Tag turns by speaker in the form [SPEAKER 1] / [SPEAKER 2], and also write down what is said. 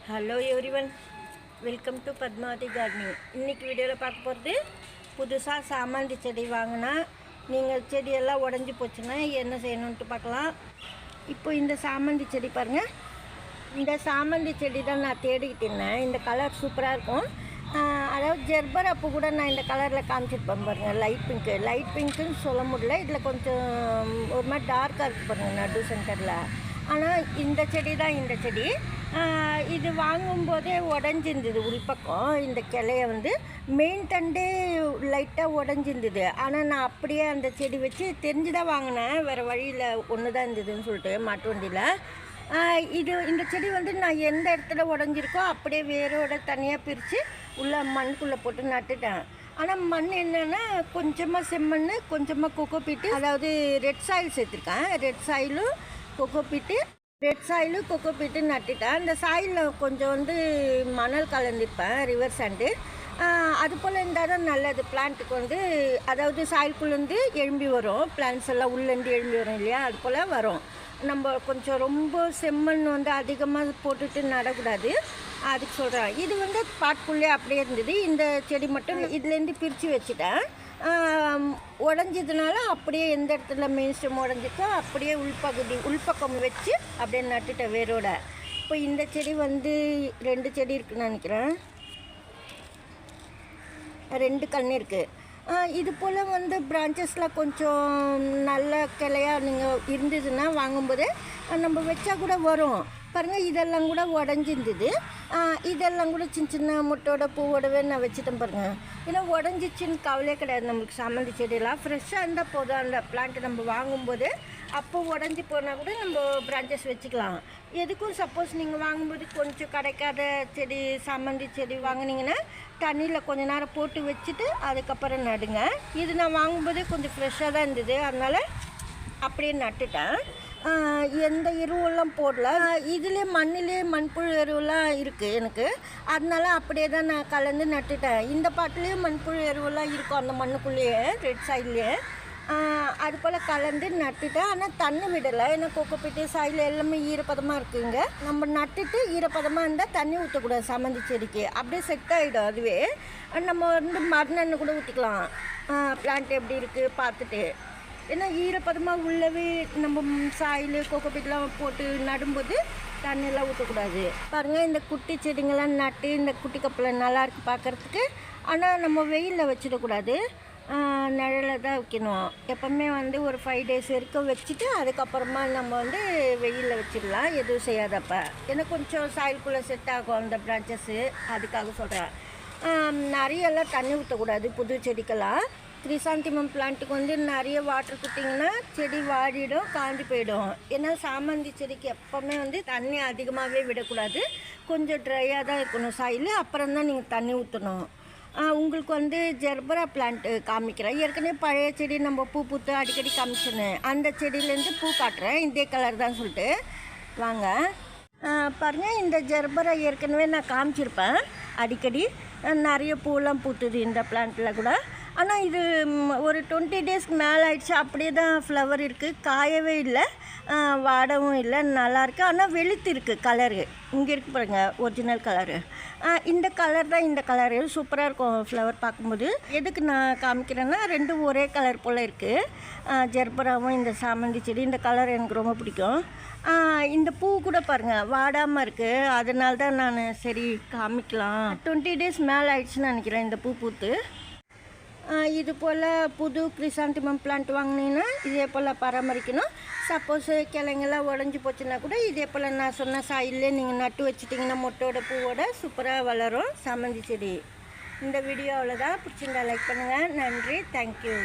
[SPEAKER 1] Hello everyone, welcome to Padmavathi gardening. இன்றைக்கி வீடியோவில் பார்க்க போகிறது புதுசாக சாமந்தி செடி வாங்கினா நீங்கள் செடியெல்லாம் உடஞ்சி போச்சுன்னா என்ன செய்யணுன்ட்டு பார்க்கலாம். இப்போ இந்த சாமந்தி செடி பாருங்கள். இந்த சாமந்தி செடி தான் நான் தேடிக்கிட்டு இருந்தேன். இந்த கலர் சூப்பராக இருக்கும். அதாவது ஜெர்பர் அப்போ கூட நான் இந்த கலரில் காமிச்சிருப்பேன் பாருங்கள். லைட் பிங்க்குன்னு சொல்ல முடியல. இதில் கொஞ்சம் ஒரு மாதிரி டார்க்காக இருக்குது பாருங்கள் நடு சென்டரில். ஆனால் இந்த செடி தான் இந்த செடி. இது வாங்கும்போதே உடஞ்சிருந்தது உள்பக்கம். இந்த கிளைய மெயின் தண்டே லைட்டாக உடஞ்சிருந்தது. ஆனால் நான் அப்படியே அந்த செடி வச்சு தெரிஞ்சு தான் வாங்கினேன். வேறு வழியில் ஒன்று தான் இருந்ததுன்னு சொல்லிட்டு மாட்டு வண்டியில். இந்த செடி நான் எந்த இடத்துல உடஞ்சிருக்கோ அப்படியே வேரோட தனியாக பிரித்து உள்ள மண்ணுக்குள்ளே போட்டு நட்டுட்டேன். ஆனால் மண் என்னென்னா கொஞ்சமாக செம்மண், கொஞ்சமாக கொக்கோபீட்டு, அதாவது ரெட் சாயில் சேர்த்துருக்கேன். ரெட் சாயிலும் கொக்கோபீட்டு நட்டுட்டேன். அந்த சாயிலில் கொஞ்சம் மணல் கலந்துருப்பேன், ரிவர் சாண்டு. அது போல் இருந்தால் தான் நல்லது பிளான்ட்டுக்கு. அதாவது சாயிலுக்குள்ளேருந்து எழும்பி வரும், பிளான்ட்ஸ் எல்லாம் உள்ளேருந்து எழும்பி வரும் இல்லையா, அது போல் வரும். நம்ம கொஞ்சம் ரொம்ப செம்மண் அதிகமாக போட்டுட்டு நடக்கூடாது, அதுக்கு சொல்கிறேன். இது பாட்டுக்குள்ளே அப்படியே இருந்தது. இந்த செடி மட்டும் இதுலேருந்து பிரித்து வச்சுட்டேன். உடஞ்சதுனால அப்படியே எந்த இடத்துல மெயின் ஸ்டெம் உடஞ்சிக்கோ அப்படியே உள்பக்கம் வச்சு அப்படியே நட்டுட்டேன் வேரோட. இப்போ இந்த செடி 2 செடி இருக்குன்னு நினைக்கிறேன். 2 கன்று இருக்குது. இது போல் பிரான்ச்சஸ்லாம் கொஞ்சம் நல்ல கிளையாக நீங்கள் இருந்ததுன்னா வாங்கும்போது நம்ம வச்சா கூட வரும் பாருங்கள். இதெல்லாம் கூட உடஞ்சிருந்தது. இதெல்லாம் கூட சின்ன சின்ன முட்டோட பூவோடவே நான் வச்சுட்டேன் பாருங்கள். ஏன்னா உடஞ்சிச்சின்னு கவலையே கிடையாது நம்மளுக்கு. சாமந்தி செடியெல்லாம் ஃப்ரெஷ்ஷாக இருந்தால் போதும். அந்த பிளான்ட்டு நம்ம வாங்கும்போது அப்போ உடஞ்சி போனால் கூட நம்ம பிரான்ச்சஸ் வச்சுக்கலாம். எதுக்கும் சப்போஸ் நீங்கள் வாங்கும்போது கொஞ்சம் கிடைக்காத செடி, சாமந்தி செடி வாங்கினீங்கன்னா தண்ணியில் கொஞ்சம் நேரம் போட்டு வச்சுட்டு அதுக்கப்புறம் நடுங்க. இது நான் வாங்கும்போதே கொஞ்சம் ஃப்ரெஷ்ஷாக தான் இருந்தது, அதனால் அப்படியே நட்டுட்டேன். எந்த எருவெல்லாம் போடல. இதிலே மண்புழு எருவெல்லாம் இருக்குது எனக்கு, அதனால அப்படியே தான் நான் கலந்து நட்டுட்டேன். இந்த பாட்டிலையும் மண்புழு எருவெல்லாம் இருக்கும் அந்த மண்ணுக்குள்ளேயே, ரெட் சைட்லேயே. அது போல் கலந்து நட்டுட்டேன். ஆனால் தண்ணி விடலை. ஏன்னா கொக்கோபீட்டு சாயில் எல்லாமே ஈரப்பதமாக இருக்குங்க. நம்ம நட்டுட்டு ஈரப்பதமாக இருந்தால் தண்ணி ஊற்றக்கூடாது சாமந்தி செடிக்கு. அப்படியே செட் ஆகிடும் அதுவே. நம்ம மண்ணெண்ணெய் கூட ஊற்றிக்கலாம், பிளான்ட் எப்படி இருக்குது பார்த்துட்டு. ஏன்னா ஈரப்பதமாக உள்ளவே நம்ம சாயில் கொக்கோபீட்லாம் போட்டு நடும்போது தண்ணியெல்லாம் ஊற்றக்கூடாது பாருங்கள். இந்த குட்டி செடிங்கெல்லாம் நட்டு இந்த குட்டி கப்பில் நல்லாயிருக்கு பார்க்குறதுக்கு. ஆனால் நம்ம வெயிலில் வச்சிடக்கூடாது, நிழலில் தான் வைக்கணும். எப்போவுமே ஒரு 5 days வரைக்கும் வச்சுட்டு அதுக்கப்புறமா நம்ம வெயிலில் வச்சிடலாம், எதுவும் செய்யாதப்ப. ஏன்னா கொஞ்சம் சாயிலுக்குள்ளே செட் ஆகும் அந்த பிரான்ச்சஸ்ஸு, அதுக்காக சொல்கிறேன். நிறையெல்லாம் தண்ணி ஊற்றக்கூடாது புது செடிக்கெல்லாம். கிரிசாந்திமம் பிளான்ட்டுக்கு நிறைய வாட்டர் கொடுத்திங்கன்னா செடி வாடிடும், காஞ்சி போயிடும். ஏன்னா சாமந்தி செடிக்கு எப்போவுமே தண்ணி அதிகமாகவே விடக்கூடாது, கொஞ்சம் ட்ரையாக தான் இருக்கணும் சாயில். அப்புறம் தான் நீங்கள் தண்ணி ஊற்றணும். உங்களுக்கு ஜெர்பரா பிளான்ட்டு காமிக்கிறேன். ஏற்கனவே பழைய செடி நம்ம பூ பூத்து அடிக்கடி காமிச்சினேன், அந்த செடியிலேருந்து பூ காட்டுறேன். இதே கலர் தான் சொல்லிட்டு வாங்க பாருங்கள். இந்த ஜெர்பரா ஏற்கனவே நான் காமிச்சிருப்பேன் அடிக்கடி. நிறைய பூலாம் பூத்துது இந்த பிளான்ட்டில் கூட. ஆனால் இது ஒரு 20 daysக்கு மேலே ஆயிடுச்சு. அப்படியே தான் ஃப்ளவர் இருக்குது, காயவே இல்லை, வாடவும் இல்லை, நல்லாயிருக்கு. ஆனால் வெளுத்து இருக்குது கலரு. இங்கே இருக்குது பாருங்கள் ஒரிஜினல் கலரு. இந்த கலர் தான் இந்த கலரு சூப்பராக இருக்கும் ஃப்ளவர் பார்க்கும்போது. எதுக்கு நான் காமிக்கிறேன்னா 2 ஒரே கலர் போல் இருக்குது, ஜெர்பராவும் இந்த சாமந்தி செடி. இந்த கலர் எனக்கு ரொம்ப பிடிக்கும். இந்த பூ கூட பாருங்கள் வாடாமல் இருக்குது, அதனால தான் நான் சரி காமிக்கலாம். 20 days மேலே ஆயிடுச்சுன்னு நினைக்கிறேன் இந்த பூ பூத்து. இது போல் புது கிரிசாந்திமம் பிளான்ட் வாங்கினீங்கன்னா இதே போல் பராமரிக்கணும். சப்போஸ் கிளைங்கெல்லாம் உடஞ்சி போச்சுன்னா கூட இதே போல் நான் சொன்ன சாயிலே நீங்கள் நட்டு வச்சுட்டிங்கன்னா மொட்டோட பூவோட சூப்பராக வளரும் சாமந்தி செடி. இந்த வீடியோ அவ்வளோதான். பிடிச்சிருந்தா லைக் பண்ணுங்கள். நன்றி, தேங்க்யூ.